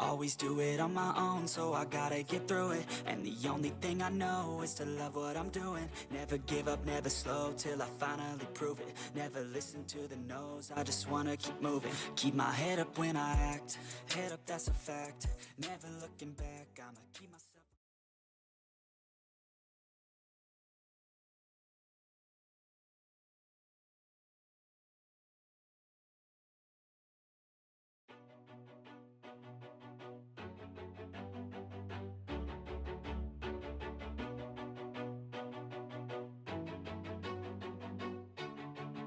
Always do it on my own, so I gotta get through it. And the only thing I know is to love what I'm doing. Never give up, never slow, till I finally prove it. Never listen to the no's, I just wanna keep moving. Keep my head up when I act, head up, that's a fact. Never looking back, I'ma keep myself.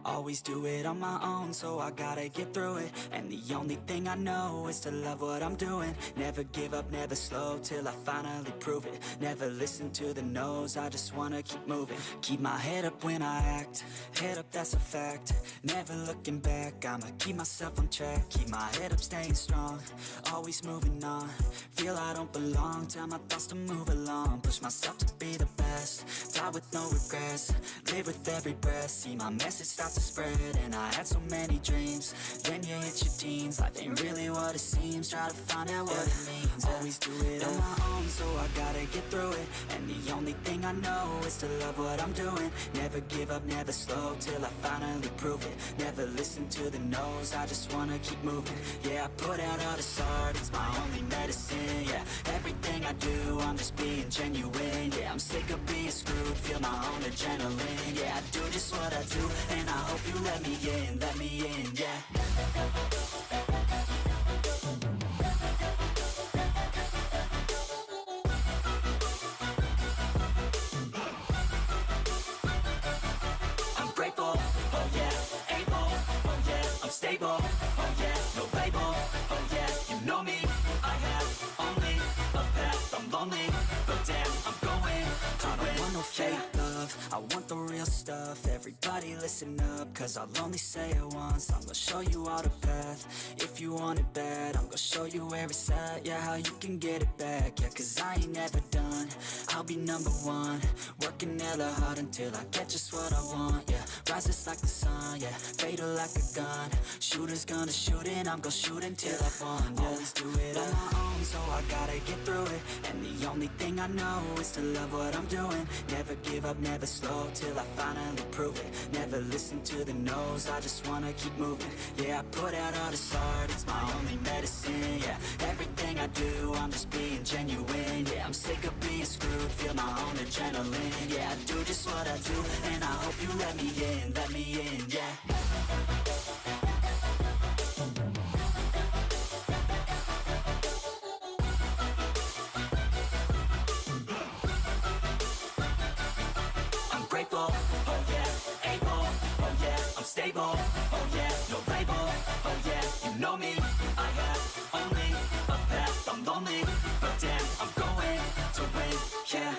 Always do it on my own, so I gotta get through it. And the only thing I know is to love what I'm doing. Never give up, never slow, till I finally prove it. Never listen to the no's, I just wanna keep moving. Keep my head up when I act, head up, that's a fact. Never looking back, I'ma keep myself on track. Keep my head up, staying strong, always moving on. Feel I don't belong, tell my thoughts to move along. Push myself to be the best, die with no regrets. Live with every breath, see my message start to spread. And I had so many dreams, then you hit your teens. Life ain't really what it seems, try to find out what it means. Always do it on my own, so I gotta get through it. And the only thing I know is to love what I'm doing. Never give up, never slow, till I finally prove it. Never listen to the no's, I just wanna keep moving. Yeah, I put out all this art, it's my only medicine. Yeah, everything I do, I'm just being genuine. Yeah, I'm sick of being screwed, feel my own adrenaline. Yeah, I do just what I do, and I hope you let me in, yeah. I'm grateful, oh yeah, able, oh yeah, I'm stable, oh yeah, no label, oh yeah, you know me, I have only a path, I'm lonely, but damn, I'm going to win. I don't want no fake love, I want the real stuff. Everybody listen up, cause I'll only say it once. I'm gonna show you all the path, if you want it bad. I'm gonna show you where it's at, yeah, how you can get it back. Yeah, cause I ain't never done, I'll be number one. Working hella hard until I get just what I want, yeah. Rises like the sun, yeah, fatal like a gun. Shooter's gonna shoot and I'm gonna shoot until I won, yeah. Always do it on my own, so I gotta get through it. And the only thing I know is to love what I'm doing. Never give up, never slow, till I finally prove it. Never listen to the no's, I just wanna keep moving. Yeah, I put out all this art, it's my only medicine. Yeah, everything I do, I'm just being genuine. Yeah, I'm sick of being screwed, feel my own adrenaline. Yeah, I do just what I do, and I hope you let me in, yeah. I'm grateful, oh yeah, able, oh yeah, I'm stable, oh yeah, no label, oh yeah, you know me, I have only a path, I'm lonely, but damn, I'm going to win, yeah.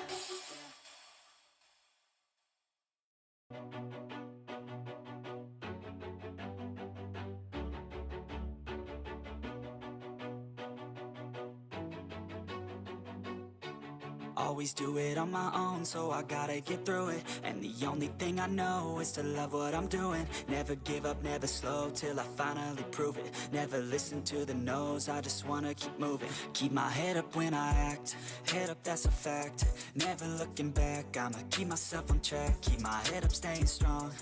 Always do it on my own, so I gotta get through it. And the only thing I know is to love what I'm doing. Never give up, never slow, till I finally prove it. Never listen to the no's, I just wanna keep moving. Keep my head up when I act, head up, that's a fact. Never looking back, I'ma keep myself on track. Keep my head up, staying strong,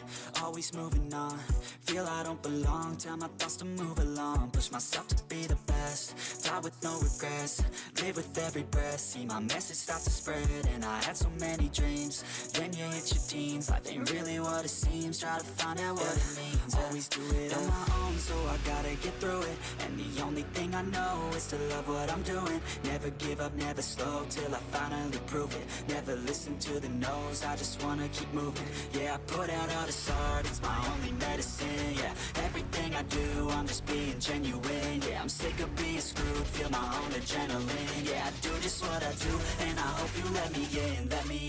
always moving on. Feel I don't belong, tell my thoughts to move along. Push myself to be the best, die with no regrets. Live with every breath, see my message start to spread. And I had so many dreams, then you hit your teens. Life ain't really what it seems, try to find out what it means. Always do it on my own, so I gotta get through it. And the only thing I know is to love what I'm doing. Never give up, never slow, till I finally prove it. Never listen to the no's, I just wanna keep moving. Yeah, I put out all this art, it's my only medicine. Yeah, everything I do, I'm just being genuine. Yeah, I'm sick of being screwed, feel my own adrenaline. Yeah, I do just what I do, and I hope you let me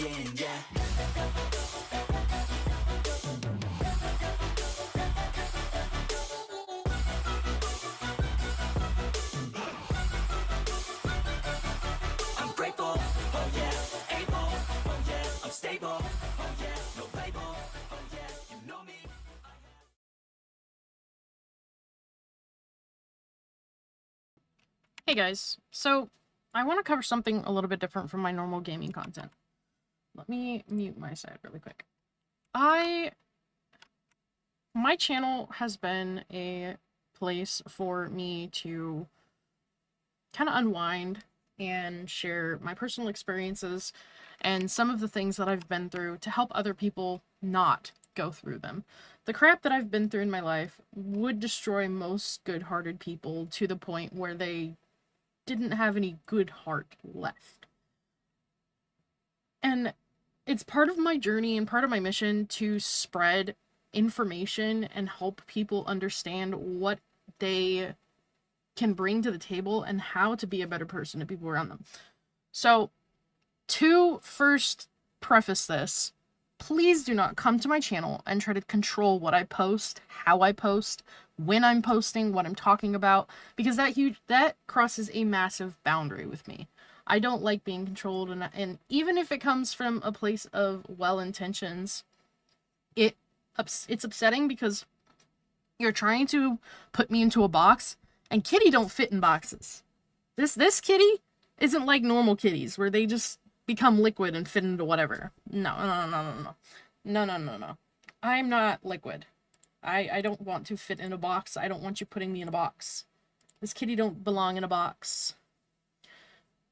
in, yeah. I'm grateful, oh yeah, able, oh yeah, I'm stable, oh yeah, no label, oh yeah, you know me. Hey guys, so I want to cover something a little bit different from my normal gaming content. Let me mute my side really quick. My channel has been a place for me to kind of unwind and share my personal experiences and some of the things that I've been through to help other people not go through them. The crap that I've been through in my life would destroy most good-hearted people to the point where they didn't have any good heart left. And it's part of my journey and part of my mission to spread information and help people understand what they can bring to the table and how to be a better person to people around them. So, to first preface this, please do not come to my channel and try to control what I post, how I post, when I'm posting, what I'm talking about, because that crosses a massive boundary with me. I don't like being controlled, and even if it comes from a place of well intentions, it's upsetting because you're trying to put me into a box, and kitty don't fit in boxes. This kitty isn't like normal kitties where they just become liquid and fit into whatever. No. I'm not liquid. I don't want to fit in a box. I don't want you putting me in a box. This kitty don't belong in a box.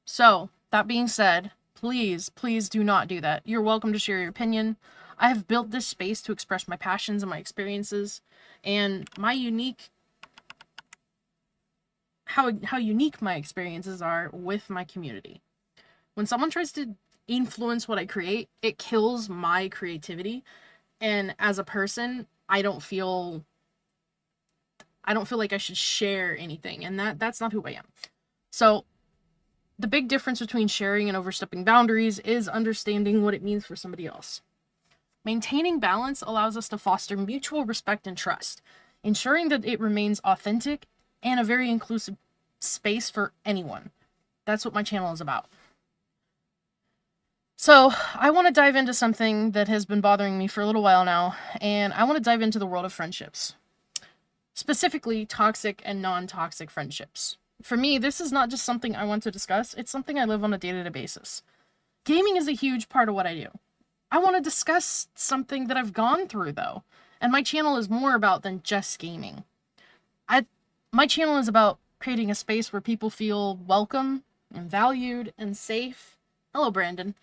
So, that being said, please do not do that. You're welcome to share your opinion. I have built this space to express my passions and my experiences, and my unique how unique my experiences are with my community. When someone tries to influence what I create, it kills my creativity, and as a person, I don't feel like I should share anything, and that's not who I am. So, the big difference between sharing and overstepping boundaries is understanding what it means for somebody else. Maintaining balance allows us to foster mutual respect and trust, ensuring that it remains authentic and a very inclusive space for anyone. That's what my channel is about. So, I want to dive into something that has been bothering me for a little while now, and I want to dive into the world of friendships. Specifically, toxic and non-toxic friendships. For me, this is not just something I want to discuss, it's something I live on a day-to-day basis. Gaming is a huge part of what I do. I want to discuss something that I've gone through, though, and my channel is more about than just gaming. My channel is about creating a space where people feel welcome and valued and safe. Hello, Brandon.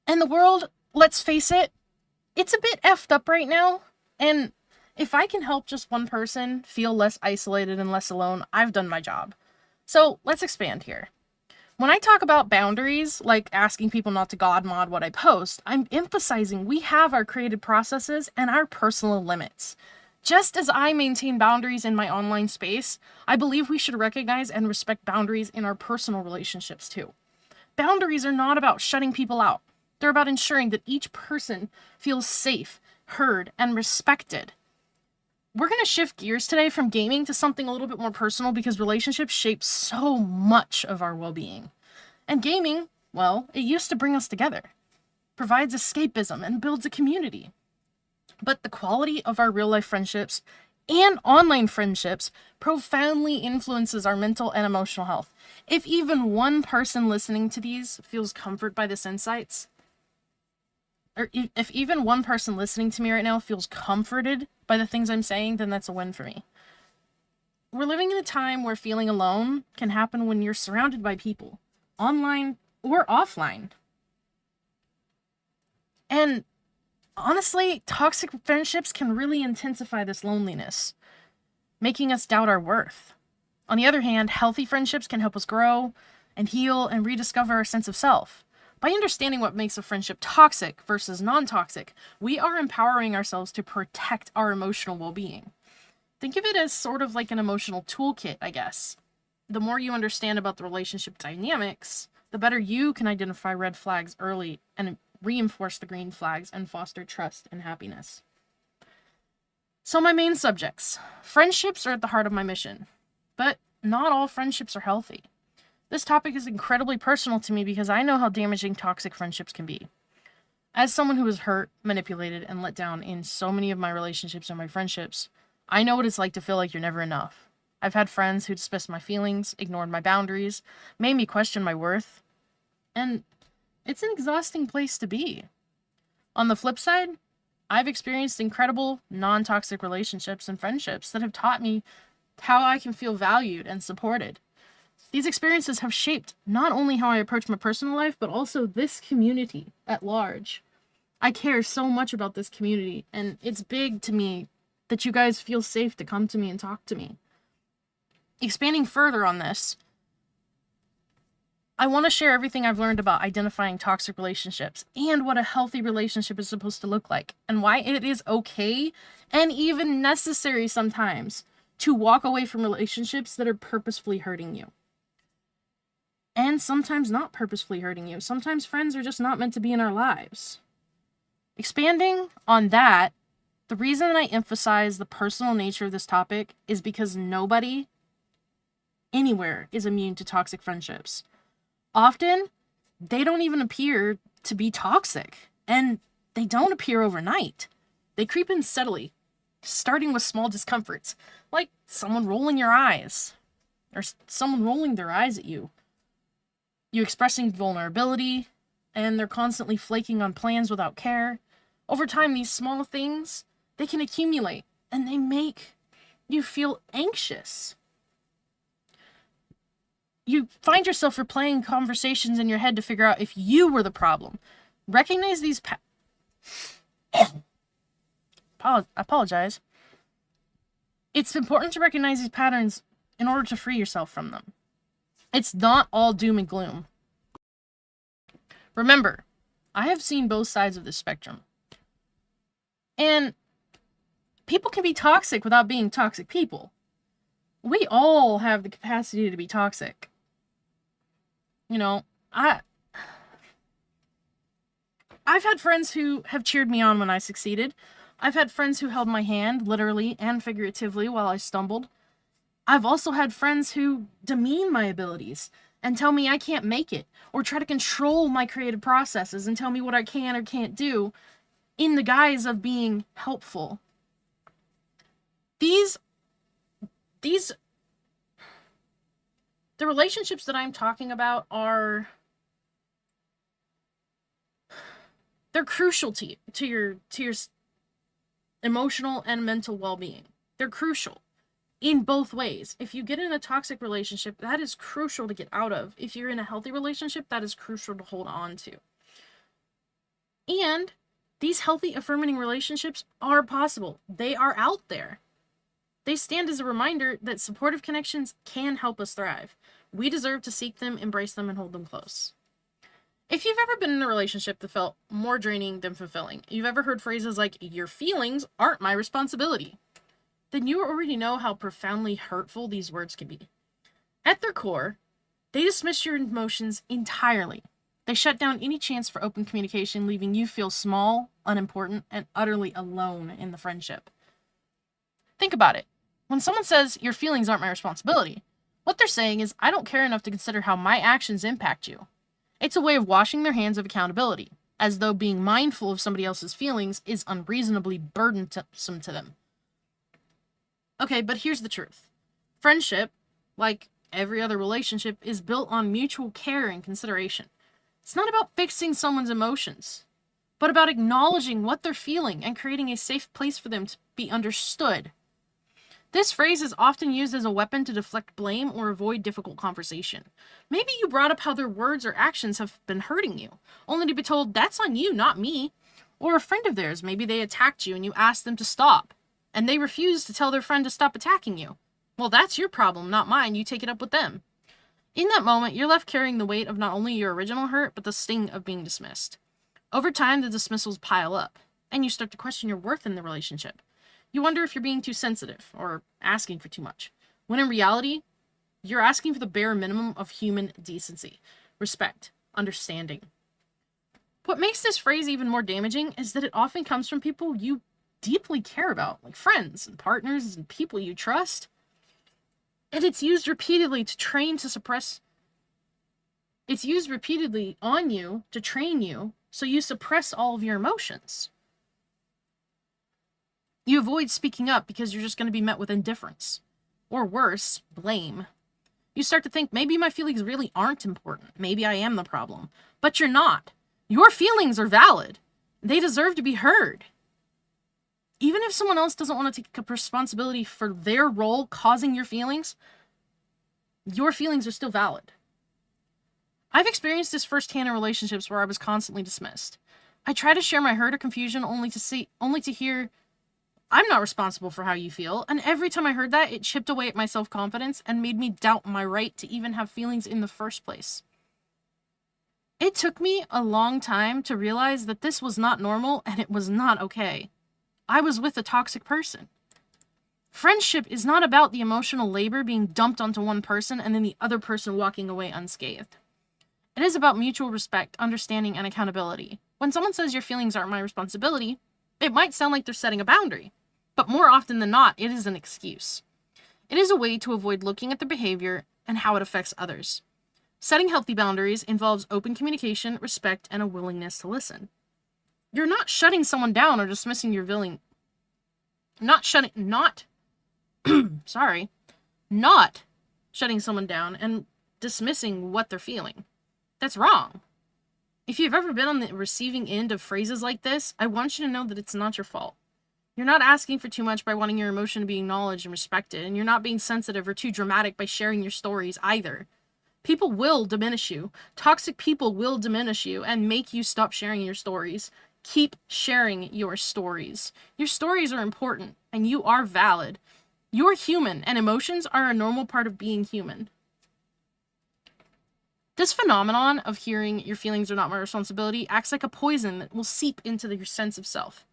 And the world, let's face it, it's a bit effed up right now, and if I can help just one person feel less isolated and less alone, I've done my job. So let's expand here. When I talk about boundaries, like asking people not to god mod what I post, I'm emphasizing we have our creative processes and our personal limits. Just as I maintain boundaries in my online space, I believe we should recognize and respect boundaries in our personal relationships too. Boundaries are not about shutting people out. They're about ensuring that each person feels safe, heard, and respected. We're going to shift gears today from gaming to something a little bit more personal because relationships shape so much of our well-being. And gaming, well, it used to bring us together, provides escapism, and builds a community. But the quality of our real-life friendships and online friendships profoundly influences our mental and emotional health. If even one person listening to these feels comfort by this insights, or if even one person listening to me right now feels comforted by the things I'm saying, then that's a win for me. We're living in a time where feeling alone can happen when you're surrounded by people, online or offline. And honestly, toxic friendships can really intensify this loneliness, making us doubt our worth. On the other hand, healthy friendships can help us grow and heal and rediscover our sense of self. By understanding what makes a friendship toxic versus non-toxic, we are empowering ourselves to protect our emotional well-being. Think of it as sort of like an emotional toolkit, I guess. The more you understand about the relationship dynamics, the better you can identify red flags early and reinforce the green flags and foster trust and happiness. So my main subjects. Friendships are at the heart of my mission, but not all friendships are healthy. This topic is incredibly personal to me because I know how damaging toxic friendships can be. As someone who was hurt, manipulated, and let down in so many of my relationships and my friendships, I know what it's like to feel like you're never enough. I've had friends who dismissed my feelings, ignored my boundaries, made me question my worth, and it's an exhausting place to be. On the flip side, I've experienced incredible non-toxic relationships and friendships that have taught me how I can feel valued and supported. These experiences have shaped not only how I approach my personal life, but also this community at large. I care so much about this community, and it's big to me that you guys feel safe to come to me and talk to me. Expanding further on this, I want to share everything I've learned about identifying toxic relationships and what a healthy relationship is supposed to look like, and why it is okay and even necessary sometimes to walk away from relationships that are purposefully hurting you. And sometimes not purposefully hurting you. Sometimes friends are just not meant to be in our lives. Expanding on that, the reason I emphasize the personal nature of this topic is because nobody anywhere is immune to toxic friendships. Often, they don't even appear to be toxic, and they don't appear overnight. They creep in steadily, starting with small discomforts, like someone rolling your eyes, or someone rolling their eyes at you. You expressing vulnerability, and they're constantly flaking on plans without care. Over time, these small things, they can accumulate, and they make you feel anxious. You find yourself replaying conversations in your head to figure out if you were the problem. Recognize these apologize. It's important to recognize these patterns in order to free yourself from them. It's not all doom and gloom. Remember, I have seen both sides of this spectrum. And people can be toxic without being toxic people. We all have the capacity to be toxic. You know, I've had friends who have cheered me on when I succeeded. I've had friends who held my hand, literally and figuratively, while I stumbled. I've also had friends who demean my abilities and tell me I can't make it, or try to control my creative processes and tell me what I can or can't do in the guise of being helpful. The relationships that I'm talking about they're crucial to your emotional and mental well-being. They're crucial in both ways. If you get in a toxic relationship, that is crucial to get out of. If you're in a healthy relationship, that is crucial to hold on to. And these healthy, affirming relationships are possible. They are out there. They stand as a reminder that supportive connections can help us thrive. We deserve to seek them, embrace them, and hold them close. If you've ever been in a relationship that felt more draining than fulfilling, you've ever heard phrases like, "your feelings aren't my responsibility," then you already know how profoundly hurtful these words can be. At their core, they dismiss your emotions entirely. They shut down any chance for open communication, leaving you feel small, unimportant, and utterly alone in the friendship. Think about it. When someone says, "your feelings aren't my responsibility," what they're saying is, "I don't care enough to consider how my actions impact you." It's a way of washing their hands of accountability, as though being mindful of somebody else's feelings is unreasonably burdensome to them. Okay, but here's the truth. Friendship, like every other relationship, is built on mutual care and consideration. It's not about fixing someone's emotions, but about acknowledging what they're feeling and creating a safe place for them to be understood. This phrase is often used as a weapon to deflect blame or avoid difficult conversation. Maybe you brought up how their words or actions have been hurting you, only to be told, "that's on you, not me." Or a friend of theirs, maybe they attacked you and you asked them to stop, and they refused to tell their friend to stop attacking you. Well, that's your problem, not mine. You take it up with them. In that moment, you're left carrying the weight of not only your original hurt, but the sting of being dismissed. Over time, the dismissals pile up, and you start to question your worth in the relationship. You wonder if you're being too sensitive or asking for too much, when in reality, you're asking for the bare minimum of human decency, respect, understanding. What makes this phrase even more damaging is that it often comes from people you deeply care about, like friends and partners and people you trust. And it's used repeatedly It's used repeatedly on you to train you, so you suppress all of your emotions. You avoid speaking up because you're just going to be met with indifference. or worse, blame. You start to think maybe my feelings really aren't important. Maybe I am the problem. But you're not. Your feelings are valid. They deserve to be heard. Even if someone else doesn't want to take up responsibility for their role causing your feelings are still valid. I've experienced this firsthand in relationships where I was constantly dismissed. I try to share my hurt or confusion only to hear, I'm not responsible for how you feel, and every time I heard that, it chipped away at my self-confidence and made me doubt my right to even have feelings in the first place. It took me a long time to realize that this was not normal and it was not okay. I was with a toxic person. Friendship is not about the emotional labor being dumped onto one person and then the other person walking away unscathed. It is about mutual respect, understanding, and accountability. When someone says your feelings aren't my responsibility, it might sound like they're setting a boundary, but more often than not, it is an excuse. It is a way to avoid looking at their behavior and how it affects others. Setting healthy boundaries involves open communication, respect, and a willingness to listen. You're not shutting someone down or dismissing your feeling. Not shutting someone down and dismissing what they're feeling. That's wrong. If you've ever been on the receiving end of phrases like this, I want you to know that it's not your fault. You're not asking for too much by wanting your emotion to be acknowledged and respected, and you're not being sensitive or too dramatic by sharing your stories either. People will diminish you. Toxic people will diminish you and make you stop sharing your stories. Keep sharing your stories. Your stories are important, and you are valid. You're human, and emotions are a normal part of being human. This phenomenon of hearing your feelings are not my responsibility acts like a poison that will seep into your sense of self.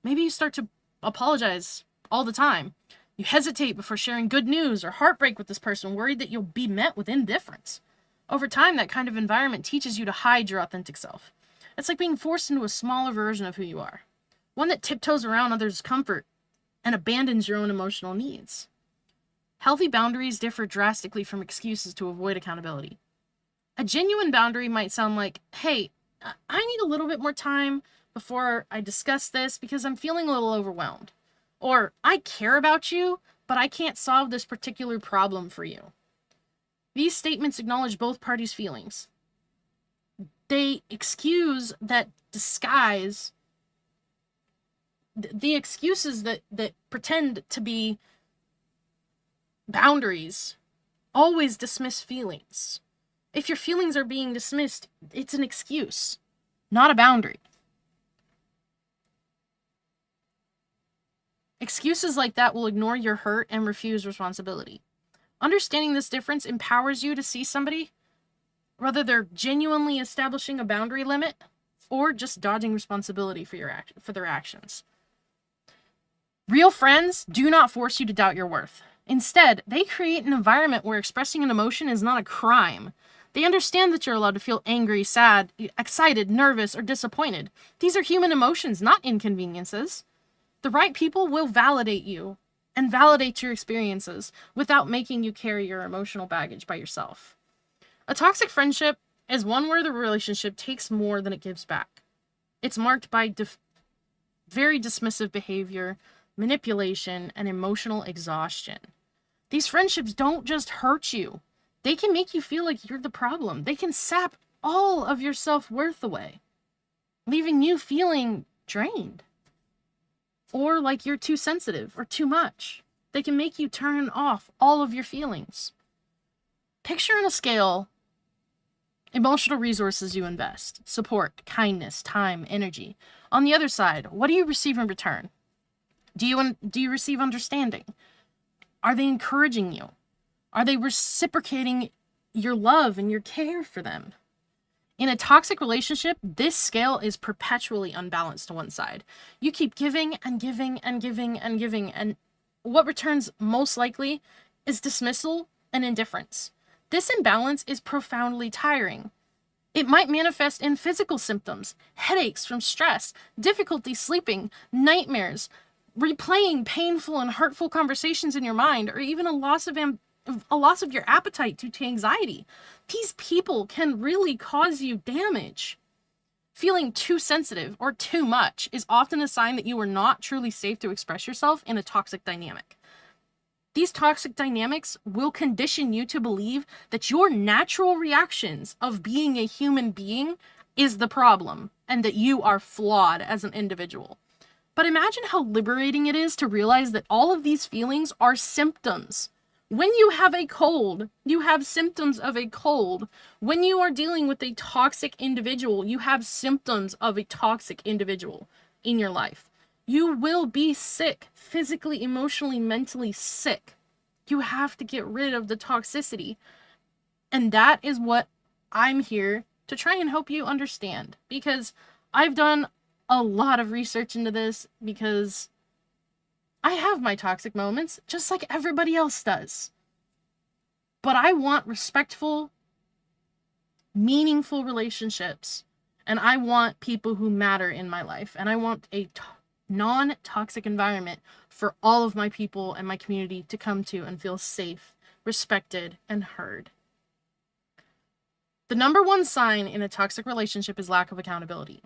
Maybe you start to apologize all the time. You hesitate before sharing good news or heartbreak with this person, worried that you'll be met with indifference. Over time, that kind of environment teaches you to hide your authentic self. It's like being forced into a smaller version of who you are, one that tiptoes around others' comfort and abandons your own emotional needs. Healthy boundaries differ drastically from excuses to avoid accountability. A genuine boundary might sound like, hey, I need a little bit more time before I discuss this because I'm feeling a little overwhelmed. Or, I care about you, but I can't solve this particular problem for you. These statements acknowledge both parties' feelings. They excuse that disguise, the excuses that pretend to be boundaries always dismiss feelings. If your feelings are being dismissed, it's an excuse, not a boundary. Excuses like that will ignore your hurt and refuse responsibility. Understanding this difference empowers you to see somebody, whether they're genuinely establishing a boundary limit or just dodging responsibility for their actions. Real friends do not force you to doubt your worth. Instead, they create an environment where expressing an emotion is not a crime. They understand that you're allowed to feel angry, sad, excited, nervous, or disappointed. These are human emotions, not inconveniences. The right people will validate you and validate your experiences without making you carry your emotional baggage by yourself. A toxic friendship is one where the relationship takes more than it gives back. It's marked by very dismissive behavior, manipulation, and emotional exhaustion. These friendships don't just hurt you. They can make you feel like you're the problem. They can sap all of your self-worth away, leaving you feeling drained. Or like you're too sensitive or too much. They can make you turn off all of your feelings. Picture on a scale emotional resources you invest: support, kindness, time, energy. On the other side, what do you receive in return? Do you receive understanding? Are they encouraging you? Are they reciprocating your love and your care for them? In a toxic relationship, this scale is perpetually unbalanced to one side. You keep giving and giving and giving and giving, and what returns most likely is dismissal and indifference. This imbalance is profoundly tiring. It might manifest in physical symptoms: headaches from stress, difficulty sleeping, nightmares, replaying painful and hurtful conversations in your mind, or even a loss of your appetite due to anxiety. These people can really cause you damage. Feeling too sensitive or too much is often a sign that you are not truly safe to express yourself in a toxic dynamic. These toxic dynamics will condition you to believe that your natural reactions of being a human being is the problem and that you are flawed as an individual. But imagine how liberating it is to realize that all of these feelings are symptoms. When you have a cold, you have symptoms of a cold. When you are dealing with a toxic individual, you have symptoms of a toxic individual in your life. You will be sick, physically, emotionally, mentally sick. You have to get rid of the toxicity. And that is what I'm here to try and help you understand. Because I've done a lot of research into this, because I have my toxic moments just like everybody else does. But I want respectful, meaningful relationships. And I want people who matter in my life. And I want a non-toxic environment for all of my people and my community to come to and feel safe, respected, and heard. The number one sign in a toxic relationship is lack of accountability.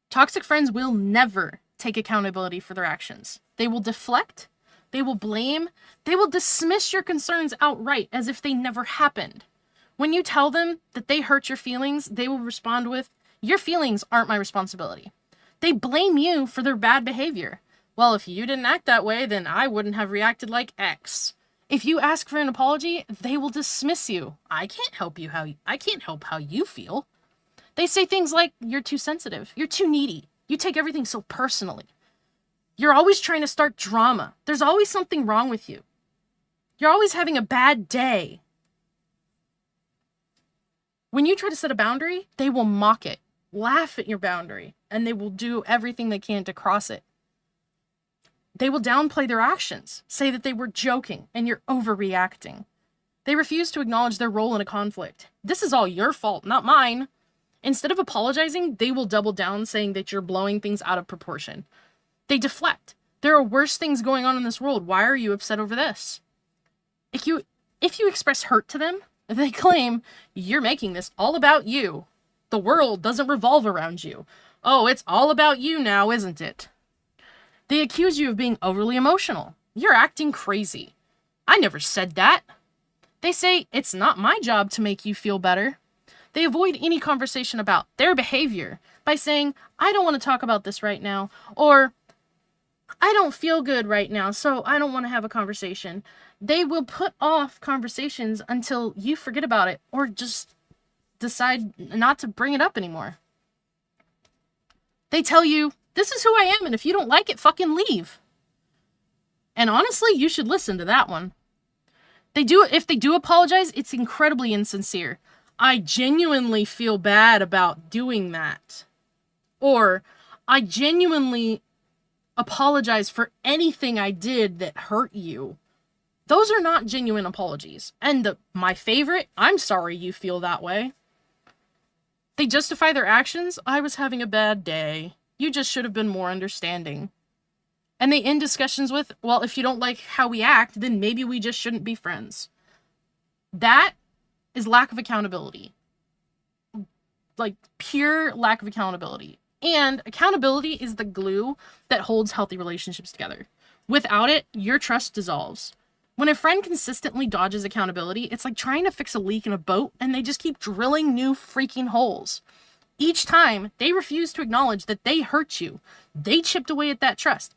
Toxic friends will never take accountability for their actions. They will deflect, they will blame, they will dismiss your concerns outright as if they never happened. When you tell them that they hurt your feelings, they will respond with, "Your feelings aren't my responsibility." They blame you for their bad behavior. "Well, if you didn't act that way, then I wouldn't have reacted like X." If you ask for an apology, they will dismiss you. I can't help how you feel." They say things like, "You're too sensitive. You're too needy. You take everything so personally. You're always trying to start drama. There's always something wrong with you. You're always having a bad day." When you try to set a boundary, they will mock it, laugh at your boundary, and they will do everything they can to cross it. They will downplay their actions, say that they were joking and you're overreacting. They refuse to acknowledge their role in a conflict. "This is all your fault, not mine." Instead of apologizing, they will double down, saying that you're blowing things out of proportion. They deflect. "There are worse things going on in this world. Why are you upset over this?" If you express hurt to them, they claim, "You're making this all about you. The world doesn't revolve around you. Oh, it's all about you now, isn't it?" They accuse you of being overly emotional. "You're acting crazy. I never said that." They say, "It's not my job to make you feel better." They avoid any conversation about their behavior by saying, "I don't want to talk about this right now," or "I don't feel good right now, so I don't want to have a conversation." They will put off conversations until you forget about it or just decide not to bring it up anymore. They tell you, "This is who I am, and if you don't like it, fucking leave." And honestly, you should listen to that one. If they do apologize, it's incredibly insincere. "I genuinely feel bad about doing that." Or, "I genuinely apologize for anything I did that hurt you." Those are not genuine apologies. And my favorite, "I'm sorry you feel that way." They justify their actions. "I was having a bad day. You just should have been more understanding." And they end discussions with, "Well, if you don't like how we act, then maybe we just shouldn't be friends." That is lack of accountability. Like, pure lack of accountability. And accountability is the glue that holds healthy relationships together. Without it, your trust dissolves. When a friend consistently dodges accountability, it's like trying to fix a leak in a boat and they just keep drilling new freaking holes. Each time, they refuse to acknowledge that they hurt you. They chipped away at that trust.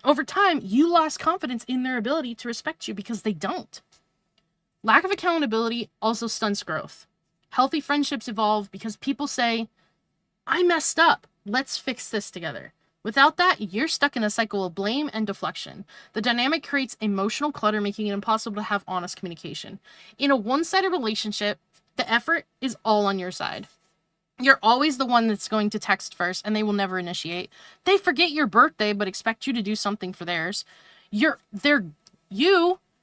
Over time, you lost confidence in their ability to respect you because they don't. Lack of accountability also stunts growth. Healthy friendships evolve because people say, "I messed up. Let's fix this together." Without that, you're stuck in a cycle of blame and deflection. The dynamic creates emotional clutter, making it impossible to have honest communication. In a one-sided relationship, the effort is all on your side. You're always the one that's going to text first, and they will never initiate. They forget your birthday, but expect you to do something for theirs. You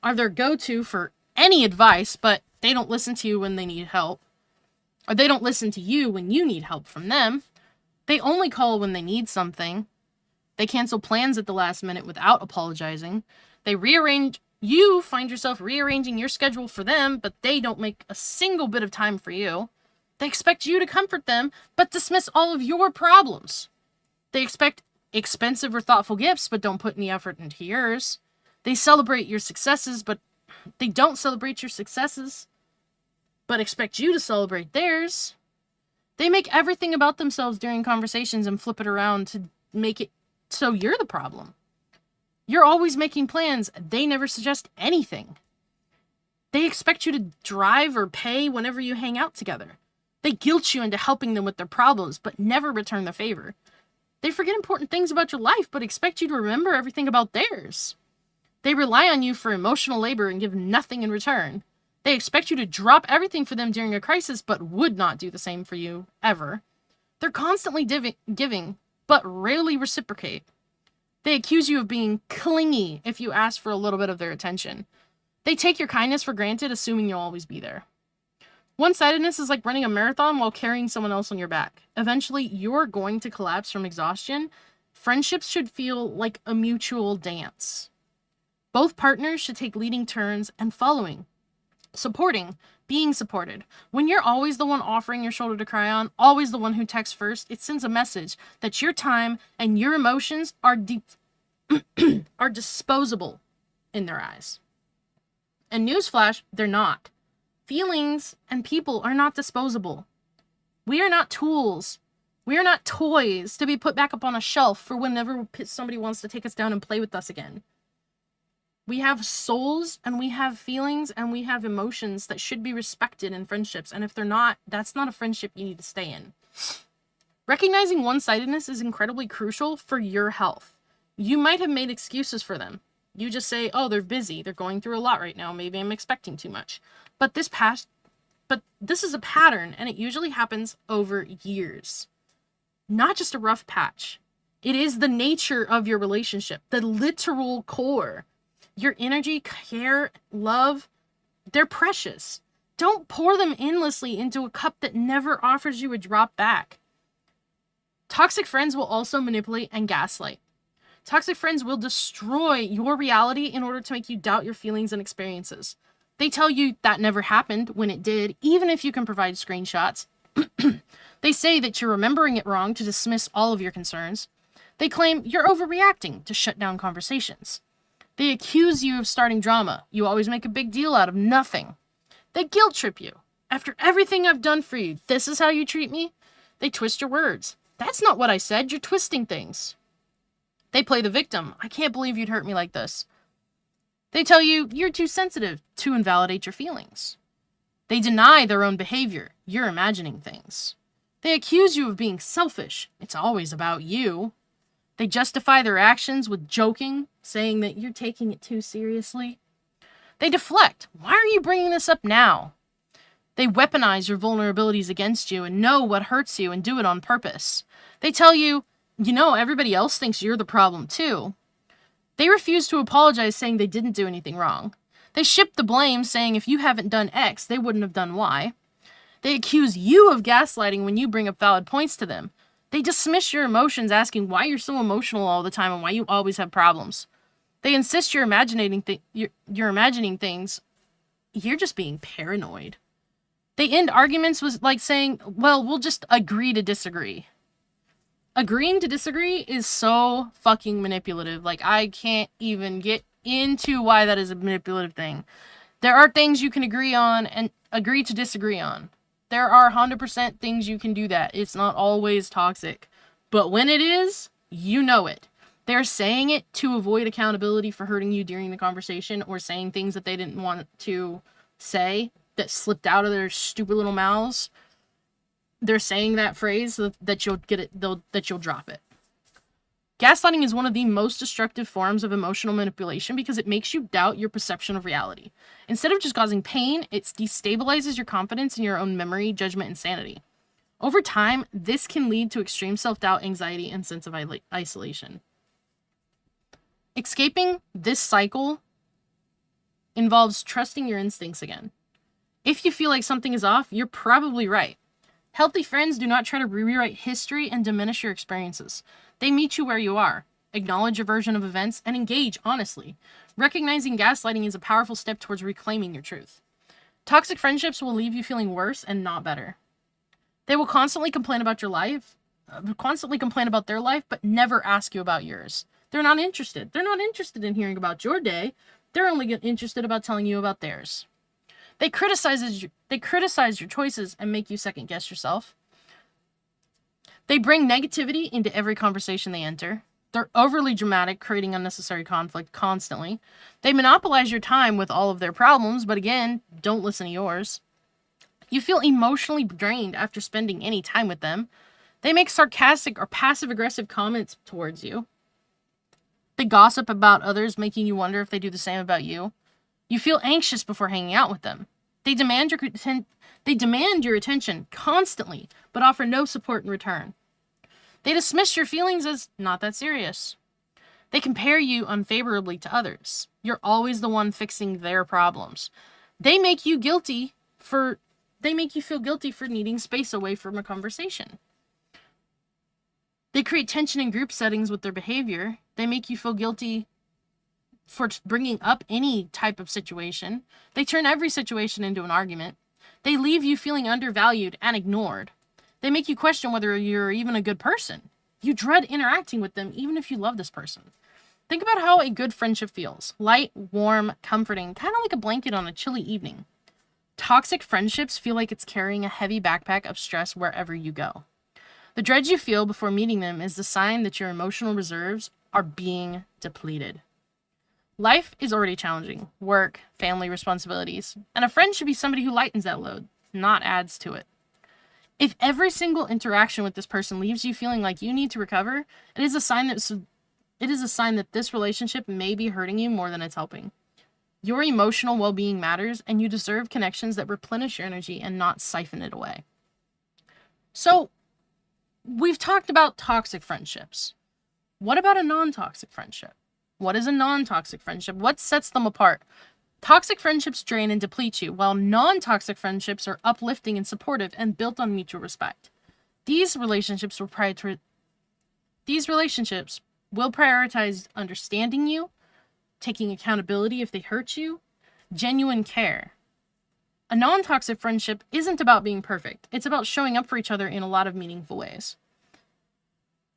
are their go-to for any advice, but they don't listen to you when they need help. Or they don't listen to you when you need help from them. They only call when they need something. They cancel plans at the last minute without apologizing. You find yourself rearranging your schedule for them, but they don't make a single bit of time for you. They expect you to comfort them, but dismiss all of your problems. They expect expensive or thoughtful gifts, but don't put any effort into yours. They celebrate your successes, but they don't celebrate your successes, but expect you to celebrate theirs. They make everything about themselves during conversations and flip it around to make it so you're the problem. You're always making plans. They never suggest anything. They expect you to drive or pay whenever you hang out together. They guilt you into helping them with their problems, but never return the favor. They forget important things about your life, but expect you to remember everything about theirs. They rely on you for emotional labor and give nothing in return. They expect you to drop everything for them during a crisis, but would not do the same for you, ever. They're constantly giving, but rarely reciprocate. They accuse you of being clingy if you ask for a little bit of their attention. They take your kindness for granted, assuming you'll always be there. One-sidedness is like running a marathon while carrying someone else on your back. Eventually, you're going to collapse from exhaustion. Friendships should feel like a mutual dance. Both partners should take leading turns and following. Supporting, being supported. When you're always the one offering your shoulder to cry on, always the one who texts first, it sends a message that your time and your emotions are are disposable in their eyes. And newsflash, they're not. Feelings and people are not disposable. We are not tools. We are not toys to be put back up on a shelf for whenever somebody wants to take us down and play with us again. We have souls, and we have feelings, and we have emotions that should be respected in friendships. And if they're not, that's not a friendship you need to stay in. Recognizing one-sidedness is incredibly crucial for your health. You might have made excuses for them. You just say, oh, they're busy. They're going through a lot right now. Maybe I'm expecting too much. But this is a pattern, and it usually happens over years. Not just a rough patch. It is the nature of your relationship, the literal core. Your energy, care, love, they're precious. Don't pour them endlessly into a cup that never offers you a drop back. Toxic friends will also manipulate and gaslight. Toxic friends will destroy your reality in order to make you doubt your feelings and experiences. They tell you that never happened when it did, even if you can provide screenshots. They say that you're remembering it wrong to dismiss all of your concerns. They claim you're overreacting to shut down conversations. They accuse you of starting drama. You always make a big deal out of nothing. They guilt trip you. After everything I've done for you, this is how you treat me? They twist your words. That's not what I said. You're twisting things. They play the victim. I can't believe you'd hurt me like this. They tell you you're too sensitive to invalidate your feelings. They deny their own behavior. You're imagining things. They accuse you of being selfish. It's always about you. They justify their actions with joking, saying that you're taking it too seriously. They deflect. Why are you bringing this up now? They weaponize your vulnerabilities against you and know what hurts you and do it on purpose. They tell you, everybody else thinks you're the problem too. They refuse to apologize, saying they didn't do anything wrong. They ship the blame, saying if you haven't done X, they wouldn't have done Y. They accuse you of gaslighting when you bring up valid points to them. They dismiss your emotions, asking why you're so emotional all the time and why you always have problems. They insist you're imagining things. You're just being paranoid. They end arguments with saying, well, we'll just agree to disagree. Agreeing to disagree is so fucking manipulative. I can't even get into why that is a manipulative thing. There are things you can agree on and agree to disagree on. There are 100% things you can do that. It's not always toxic. But when it is, you know it. They're saying it to avoid accountability for hurting you during the conversation or saying things that they didn't want to say that slipped out of their stupid little mouths. They're saying that phrase so that you'll get it, that you'll drop it. Gaslighting is one of the most destructive forms of emotional manipulation because it makes you doubt your perception of reality. Instead of just causing pain, it destabilizes your confidence in your own memory, judgment, and sanity. Over time, this can lead to extreme self-doubt, anxiety, and sense of isolation. Escaping this cycle involves trusting your instincts again. If you feel like something is off, you're probably right. Healthy friends do not try to rewrite history and diminish your experiences. They meet you where you are, acknowledge your version of events, and engage honestly. Recognizing gaslighting is a powerful step towards reclaiming your truth. Toxic friendships will leave you feeling worse and not better. They will constantly complain about your life, constantly complain about their life, but never ask you about yours. They're not interested. They're not interested in hearing about your day. They're only interested about telling you about theirs. They criticize your choices and make you second guess yourself. They bring negativity into every conversation they enter. They're overly dramatic, creating unnecessary conflict constantly. They monopolize your time with all of their problems, but again, don't listen to yours. You feel emotionally drained after spending any time with them. They make sarcastic or passive-aggressive comments towards you. They gossip about others, making you wonder if they do the same about you. You feel anxious before hanging out with them. They demand your attention constantly, but offer no support in return. They dismiss your feelings as not that serious. They compare you unfavorably to others. You're always the one fixing their problems. They make you feel guilty for needing space away from a conversation. They create tension in group settings with their behavior. They make you feel guilty for bringing up any type of situation. They turn every situation into an argument. They leave you feeling undervalued and ignored. They make you question whether you're even a good person. You dread interacting with them even if you love this person. Think about how a good friendship feels. Light, warm, comforting, kind of like a blanket on a chilly evening. Toxic friendships feel like it's carrying a heavy backpack of stress wherever you go. The dread you feel before meeting them is the sign that your emotional reserves are being depleted. Life is already challenging. Work, family responsibilities, and a friend should be somebody who lightens that load, not adds to it. If every single interaction with this person leaves you feeling like you need to recover, it is a sign that this relationship may be hurting you more than it's helping. Your emotional well-being matters, and you deserve connections that replenish your energy and not siphon it away. So, we've talked about toxic friendships. What about a non-toxic friendship? What is a non-toxic friendship? What sets them apart? Toxic friendships drain and deplete you, while non-toxic friendships are uplifting and supportive and built on mutual respect. These relationships will prioritize understanding you, taking accountability if they hurt you, genuine care. A non-toxic friendship isn't about being perfect. It's about showing up for each other in a lot of meaningful ways.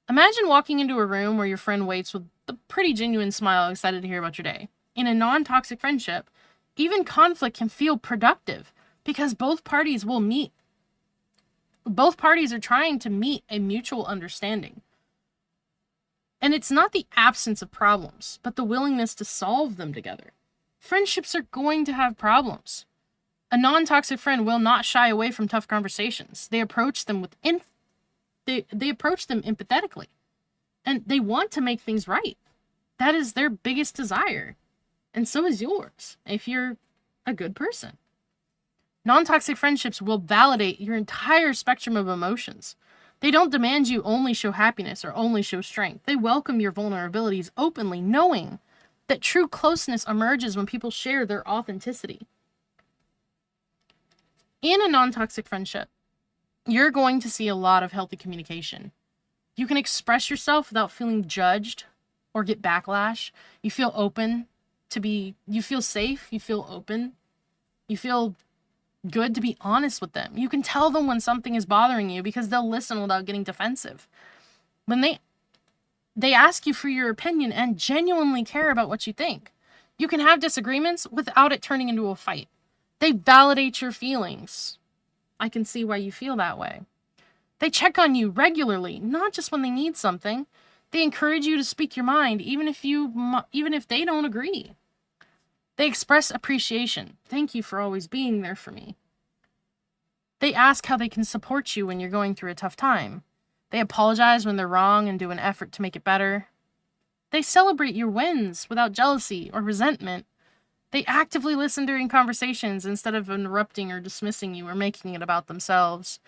Imagine walking into a room where your friend waits with a pretty genuine smile, excited to hear about your day. In a non-toxic friendship, even conflict can feel productive because both parties are trying to meet a mutual understanding. And it's not the absence of problems, but the willingness to solve them together. Friendships are going to have problems. A non-toxic friend will not shy away from tough conversations. They approach them empathetically, and they want to make things right. That is their biggest desire, and so is yours if you're a good person. Non-toxic friendships will validate your entire spectrum of emotions. They don't demand you only show happiness or only show strength. They welcome your vulnerabilities openly, knowing that true closeness emerges when people share their authenticity. In a non-toxic friendship, you're going to see a lot of healthy communication. You can express yourself without feeling judged or get backlash. You feel you feel safe, you feel open, you feel good to be honest with them. You can tell them when something is bothering you because they'll listen without getting defensive. When they ask you for your opinion and genuinely care about what you think. You can have disagreements without it turning into a fight. They validate your feelings. I can see why you feel that way. They check on you regularly, not just when they need something. They encourage you to speak your mind, even if they don't agree. They express appreciation. Thank you for always being there for me. They ask how they can support you when you're going through a tough time. They apologize when they're wrong and do an effort to make it better. They celebrate your wins without jealousy or resentment. They actively listen during conversations instead of interrupting or dismissing you or making it about themselves.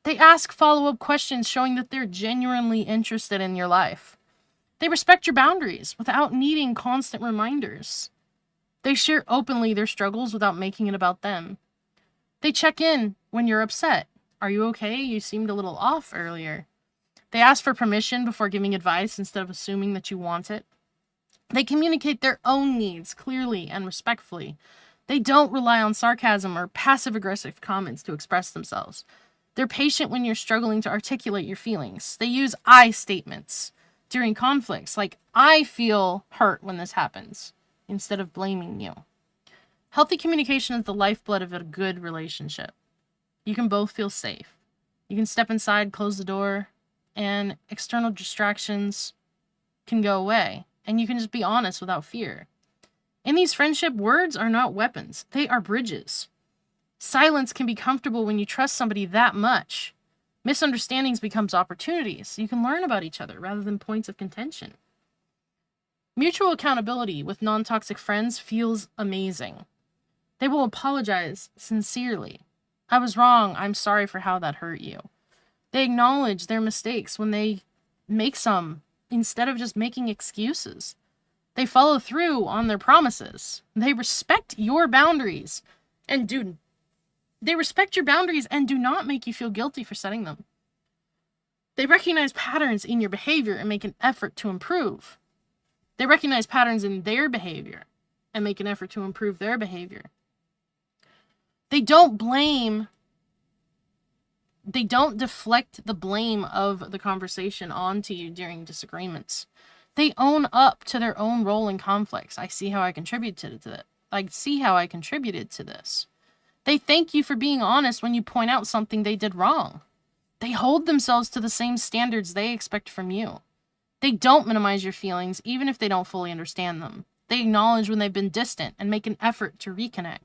They ask follow-up questions showing that they're genuinely interested in your life. They respect your boundaries without needing constant reminders. They share openly their struggles without making it about them. They check in when you're upset. Are you okay? You seemed a little off earlier. They ask for permission before giving advice instead of assuming that you want it. They communicate their own needs clearly and respectfully. They don't rely on sarcasm or passive-aggressive comments to express themselves. They're patient when you're struggling to articulate your feelings. They use I statements during conflicts. Like, I feel hurt when this happens, instead of blaming you. Healthy communication is the lifeblood of a good relationship. You can both feel safe. You can step inside, close the door, and external distractions can go away. And you can just be honest without fear. In these friendship, words are not weapons. They are bridges. Silence can be comfortable when you trust somebody that much. Misunderstandings becomes opportunities. You can learn about each other rather than points of contention. Mutual accountability with non-toxic friends feels amazing. They will apologize sincerely. I was wrong. I'm sorry for how that hurt you. They acknowledge their mistakes when they make some, instead of just making excuses. They follow through on their promises. They respect your boundaries and do not make you feel guilty for setting them. They recognize patterns in your behavior and make an effort to improve. They recognize patterns in their behavior and make an effort to improve their behavior. They don't deflect the blame of the conversation onto you during disagreements. They own up to their own role in conflicts. I see how I contributed to this. They thank you for being honest when you point out something they did wrong. They hold themselves to the same standards they expect from you. They don't minimize your feelings, even if they don't fully understand them. They acknowledge when they've been distant and make an effort to reconnect.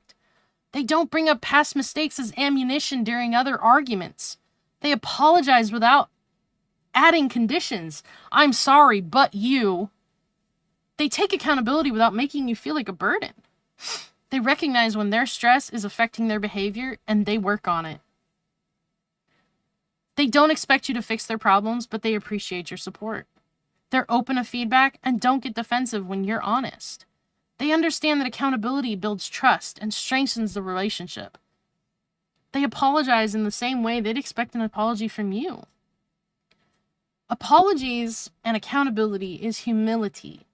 They don't bring up past mistakes as ammunition during other arguments. They apologize without adding conditions. I'm sorry, but you. They take accountability without making you feel like a burden. They recognize when their stress is affecting their behavior and they work on it. They don't expect you to fix their problems, but they appreciate your support. They're open to feedback and don't get defensive when you're honest. They understand that accountability builds trust and strengthens the relationship. They apologize in the same way they'd expect an apology from you. Apologies and accountability is humility.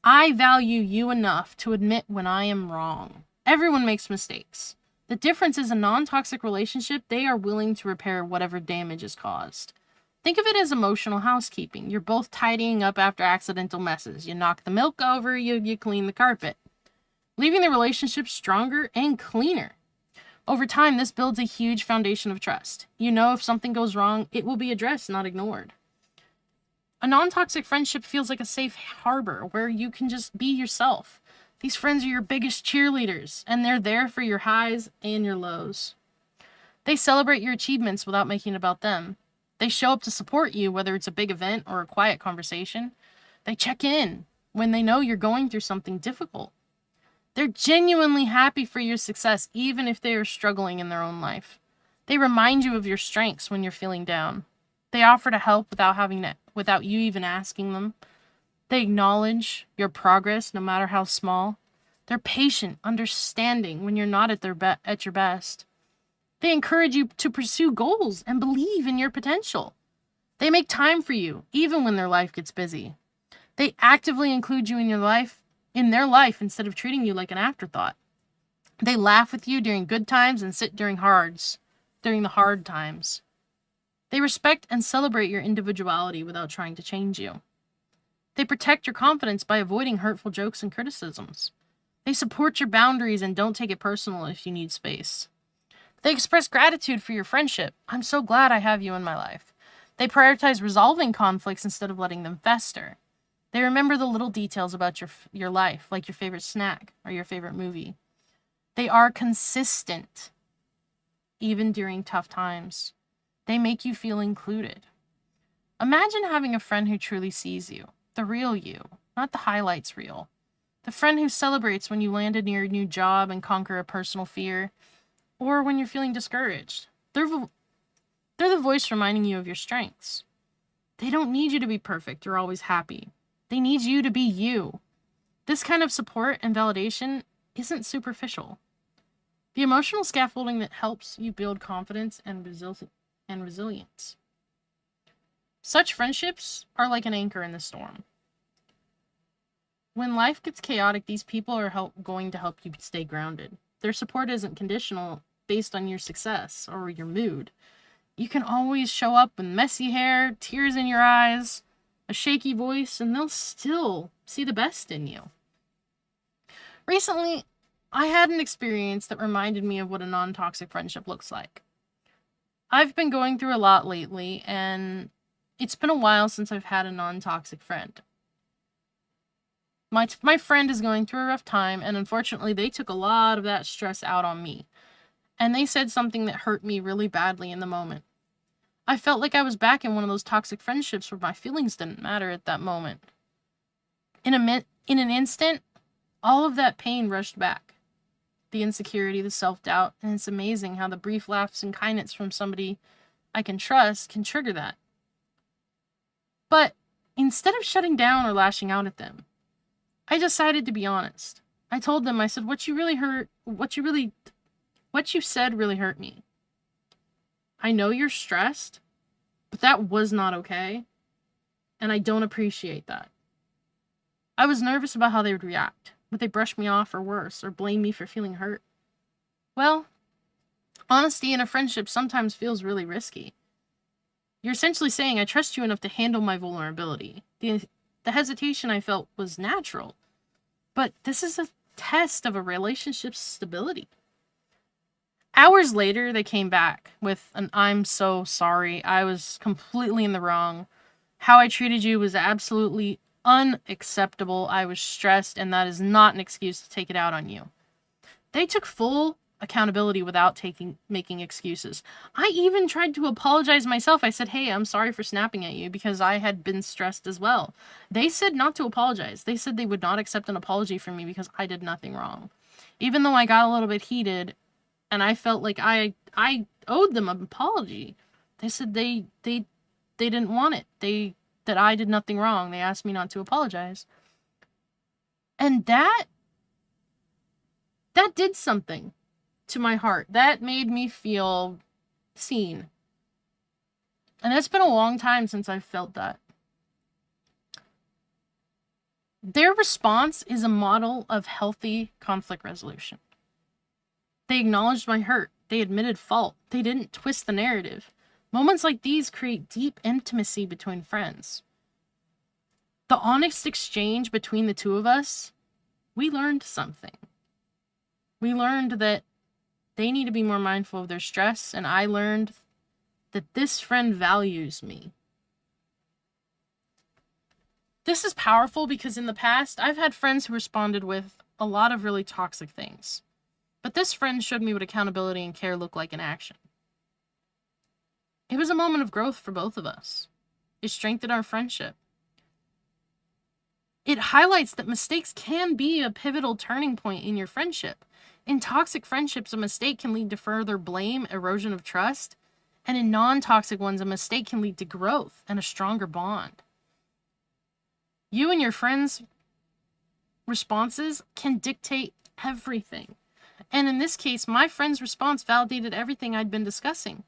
I value you enough to admit when I am wrong. Everyone makes mistakes. The difference is a non-toxic relationship, they are willing to repair whatever damage is caused. Think of it as emotional housekeeping. You're both tidying up after accidental messes. You knock the milk over, you clean the carpet. Leaving the relationship stronger and cleaner. Over time, this builds a huge foundation of trust. You know if something goes wrong, it will be addressed, not ignored. A non-toxic friendship feels like a safe harbor where you can just be yourself. These friends are your biggest cheerleaders, and they're there for your highs and your lows. They celebrate your achievements without making it about them. They show up to support you, whether it's a big event or a quiet conversation. They check in when they know you're going through something difficult. They're genuinely happy for your success, even if they are struggling in their own life. They remind you of your strengths when you're feeling down. They offer to help without you even asking them. They acknowledge your progress, no matter how small. They're patient, understanding when you're not at your best. They encourage you to pursue goals and believe in your potential. They make time for you, even when their life gets busy. They actively include you in their life instead of treating you like an afterthought. They laugh with you during good times and sit during the hard times. They respect and celebrate your individuality without trying to change you. They protect your confidence by avoiding hurtful jokes and criticisms. They support your boundaries and don't take it personal if you need space. They express gratitude for your friendship. I'm so glad I have you in my life. They prioritize resolving conflicts instead of letting them fester. They remember the little details about your life, like your favorite snack or your favorite movie. They are consistent, even during tough times. They make you feel included. Imagine having a friend who truly sees you, the real you, not the highlights reel. The friend who celebrates when you land in your new job and conquer a personal fear, or when you're feeling discouraged. They're the voice reminding you of your strengths. They don't need you to be perfect or always happy. They need you to be you. This kind of support and validation isn't superficial. The emotional scaffolding that helps you build confidence and resilience. Such friendships are like an anchor in the storm. When life gets chaotic, these people are going to help you stay grounded. Their support isn't conditional based on your success or your mood. You can always show up with messy hair, tears in your eyes, a shaky voice, and they'll still see the best in you. Recently, I had an experience that reminded me of what a non-toxic friendship looks like. I've been going through a lot lately, and it's been a while since I've had a non-toxic friend. My friend is going through a rough time, and unfortunately, they took a lot of that stress out on me. And they said something that hurt me really badly in the moment. I felt like I was back in one of those toxic friendships where my feelings didn't matter at that moment. In an instant, all of that pain rushed back. The insecurity, the self-doubt, and it's amazing how the brief laughs and kindness from somebody I can trust can trigger that. But instead of shutting down or lashing out at them, I decided to be honest. I told them, I said, what you said really hurt me. I know you're stressed, but that was not okay, and I don't appreciate that. I was nervous about how they would react. Would they brush me off or worse, or blame me for feeling hurt? Well, honesty in a friendship sometimes feels really risky. You're essentially saying, I trust you enough to handle my vulnerability. The hesitation I felt was natural, but this is a test of a relationship's stability. Hours later, they came back with an I'm so sorry. I was completely in the wrong. How I treated you was absolutely unacceptable. I was stressed, and that is not an excuse to take it out on you. They took full accountability without making excuses. I even tried to apologize myself. I said, hey, I'm sorry for snapping at you because I had been stressed as well. They said not to apologize. They said they would not accept an apology from me because I did nothing wrong. Even though I got a little bit heated and I felt like I owed them an apology, they said they didn't want it. That I did nothing wrong. They asked me not to apologize. And that did something to my heart. That made me feel seen. And it's been a long time since I've felt that. Their response is a model of healthy conflict resolution. They acknowledged my hurt. They admitted fault. They didn't twist the narrative. Moments like these create deep intimacy between friends. The honest exchange between the two of us, we learned something. We learned that they need to be more mindful of their stress, and I learned that this friend values me. This is powerful because in the past, I've had friends who responded with a lot of really toxic things. But this friend showed me what accountability and care look like in action. It was a moment of growth for both of us. It strengthened our friendship. It highlights that mistakes can be a pivotal turning point in your friendship. In toxic friendships, a mistake can lead to further blame, erosion of trust, and in non-toxic ones, a mistake can lead to growth and a stronger bond. You and your friends' responses can dictate everything. And in this case, my friend's response validated everything I'd been discussing.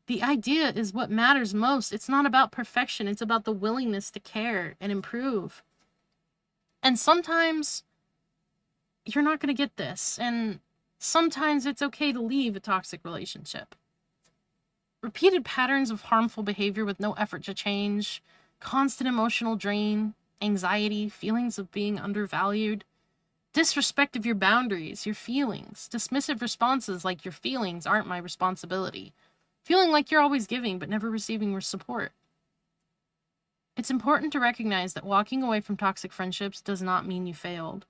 The idea is what matters most. It's not about perfection. It's about the willingness to care and improve. And sometimes you're not going to get this. And sometimes it's okay to leave a toxic relationship. Repeated patterns of harmful behavior with no effort to change, constant emotional drain, anxiety, feelings of being undervalued, disrespect of your boundaries, your feelings, dismissive responses like your feelings aren't my responsibility, feeling like you're always giving but never receiving your support. It's important to recognize that walking away from toxic friendships does not mean you failed.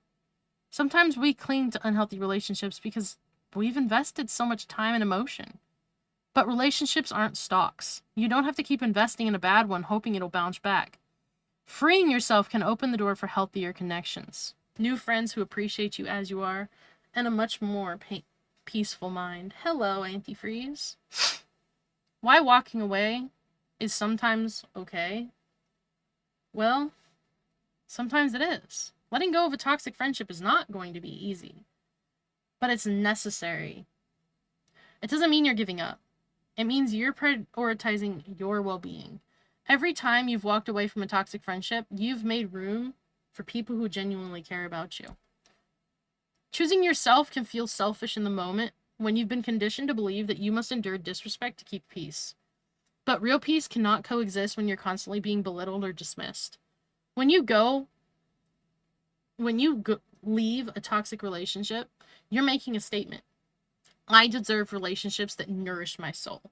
Sometimes we cling to unhealthy relationships because we've invested so much time and emotion. But relationships aren't stocks. You don't have to keep investing in a bad one hoping it'll bounce back. Freeing yourself can open the door for healthier connections, new friends who appreciate you as you are, and a much more peaceful mind. Hello, Antifreeze. Why walking away is sometimes okay? Well, sometimes it is. Letting go of a toxic friendship is not going to be easy, but it's necessary. It doesn't mean you're giving up. It means you're prioritizing your well-being. Every time you've walked away from a toxic friendship, you've made room for people who genuinely care about you. Choosing yourself can feel selfish in the moment when you've been conditioned to believe that you must endure disrespect to keep peace. But real peace cannot coexist when you're constantly being belittled or dismissed. When you leave a toxic relationship, you're making a statement. I deserve relationships that nourish my soul.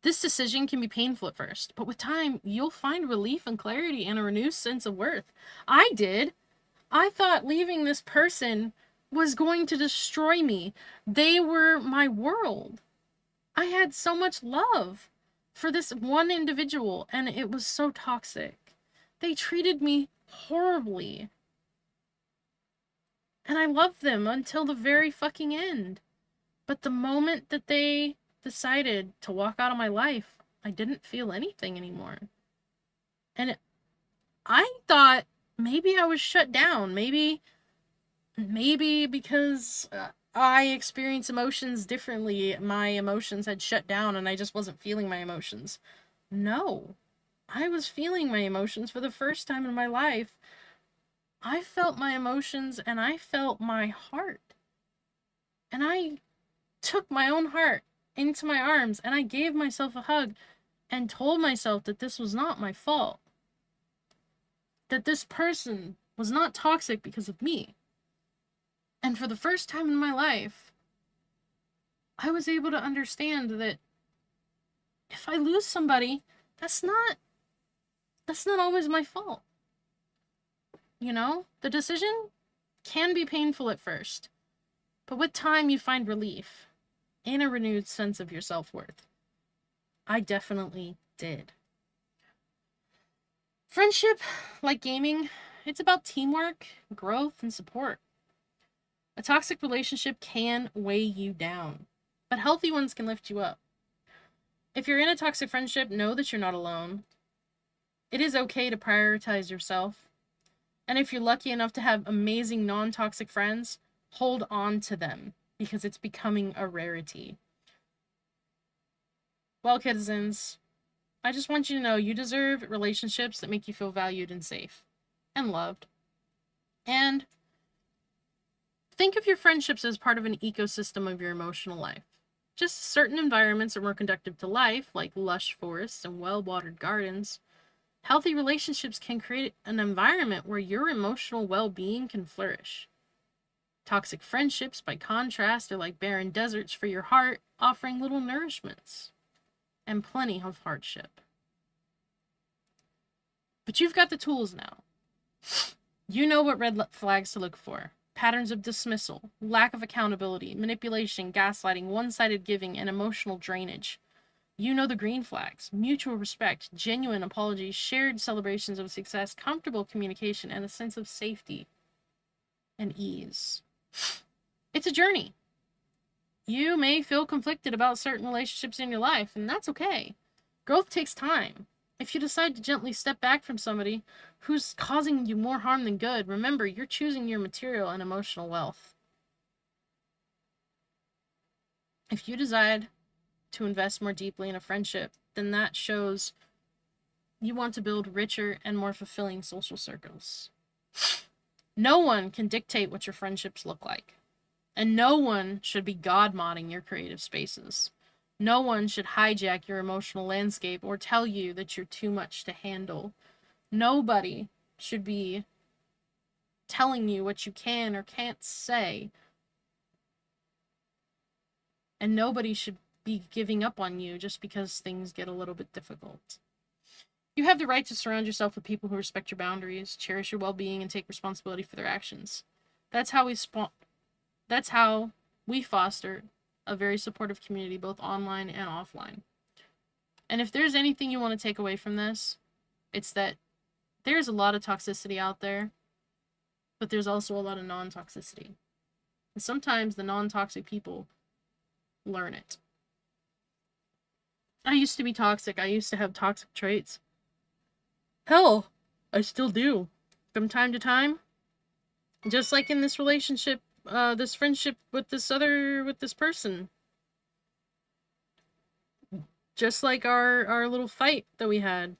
This decision can be painful at first, but with time, you'll find relief and clarity and a renewed sense of worth. I did. I thought leaving this person was going to destroy me. They were my world. I had so much love for this one individual, and it was so toxic. They treated me horribly. And I loved them until the very fucking end. But the moment that they decided to walk out of my life, I didn't feel anything anymore. And I thought maybe I was shut down. Maybe because I experience emotions differently, my emotions had shut down and I just wasn't feeling my emotions. No. I was feeling my emotions for the first time in my life. I felt my emotions and I felt my heart. And I took my own heart into my arms and I gave myself a hug and told myself that this was not my fault. That this person was not toxic because of me. And for the first time in my life, I was able to understand that if I lose somebody, that's not always my fault. You know, the decision can be painful at first, but with time you find relief and a renewed sense of your self-worth. I definitely did. Friendship, like gaming, it's about teamwork, growth, and support. A toxic relationship can weigh you down, but healthy ones can lift you up. If you're in a toxic friendship, know that you're not alone. It is okay to prioritize yourself. And if you're lucky enough to have amazing non-toxic friends, hold on to them because it's becoming a rarity. Well, citizens, I just want you to know you deserve relationships that make you feel valued and safe and loved. And think of your friendships as part of an ecosystem of your emotional life. Just certain environments are more conducive to life, like lush forests and well-watered gardens. Healthy relationships can create an environment where your emotional well-being can flourish. Toxic friendships, by contrast, are like barren deserts for your heart, offering little nourishments and plenty of hardship. But you've got the tools now. You know what red flags to look for. Patterns of dismissal, lack of accountability, manipulation, gaslighting, one-sided giving, and emotional drainage. You know the green flags: mutual respect, genuine apologies, shared celebrations of success, comfortable communication, and a sense of safety and ease. It's a journey. You may feel conflicted about certain relationships in your life, and that's okay. Growth takes time. If you decide to gently step back from somebody who's causing you more harm than good, remember you're choosing your material and emotional wealth. If you decide to invest more deeply in a friendship, then that shows you want to build richer and more fulfilling social circles. No one can dictate what your friendships look like, and no one should be god-modding your creative spaces. No one should hijack your emotional landscape or tell you that you're too much to handle. Nobody should be telling you what you can or can't say. And nobody should be giving up on you just because things get a little bit difficult. You have the right to surround yourself with people who respect your boundaries, cherish your well-being, and take responsibility for their actions. That's how we foster a very supportive community, both online and offline. And if there's anything you want to take away from this, it's that there's a lot of toxicity out there, but there's also a lot of non-toxicity. And sometimes the non-toxic people learn it. I used to be toxic. I used to have toxic traits. Hell, I still do. From time to time. Just like in this relationship, this friendship with this person. Just like our little fight that we had.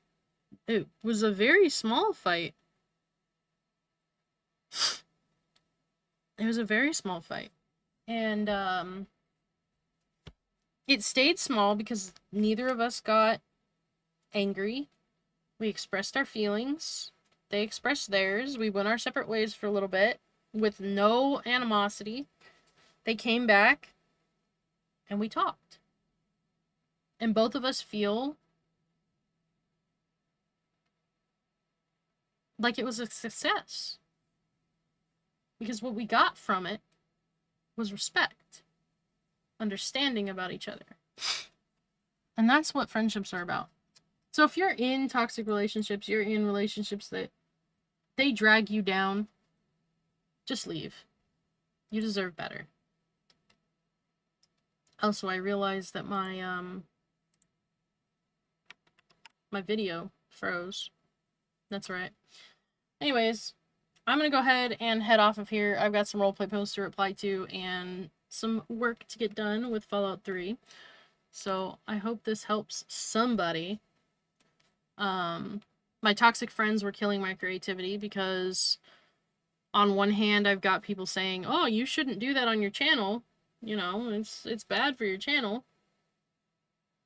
It was a very small fight. It was a very small fight. And, it stayed small because neither of us got angry. We expressed our feelings. They expressed theirs. We went our separate ways for a little bit with no animosity. They came back and we talked. And both of us feel like it was a success. Because what we got from it was respect, understanding about each other. And that's what friendships are about. So if you're in toxic relationships, you're in relationships that they drag you down, just leave. You deserve better. Also, I realized that my video froze. That's right. Anyways, I'm gonna go ahead and head off of here. I've got some roleplay posts to reply to and some work to get done with Fallout 3. So I hope this helps somebody. My toxic friends were killing my creativity because on one hand, I've got people saying, oh, you shouldn't do that on your channel. You know, it's bad for your channel.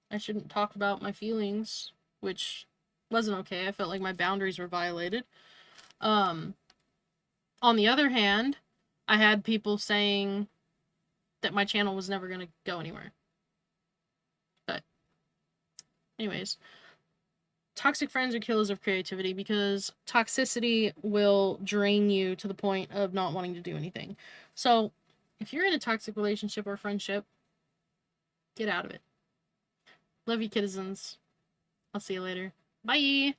I shouldn't talk about my feelings, which wasn't okay. I felt like my boundaries were violated. On the other hand, I had people saying that my channel was never going to go anywhere. But anyways, toxic friends are killers of creativity because toxicity will drain you to the point of not wanting to do anything. So if you're in a toxic relationship or friendship, get out of it. Love you, citizens. I'll see you later. Bye!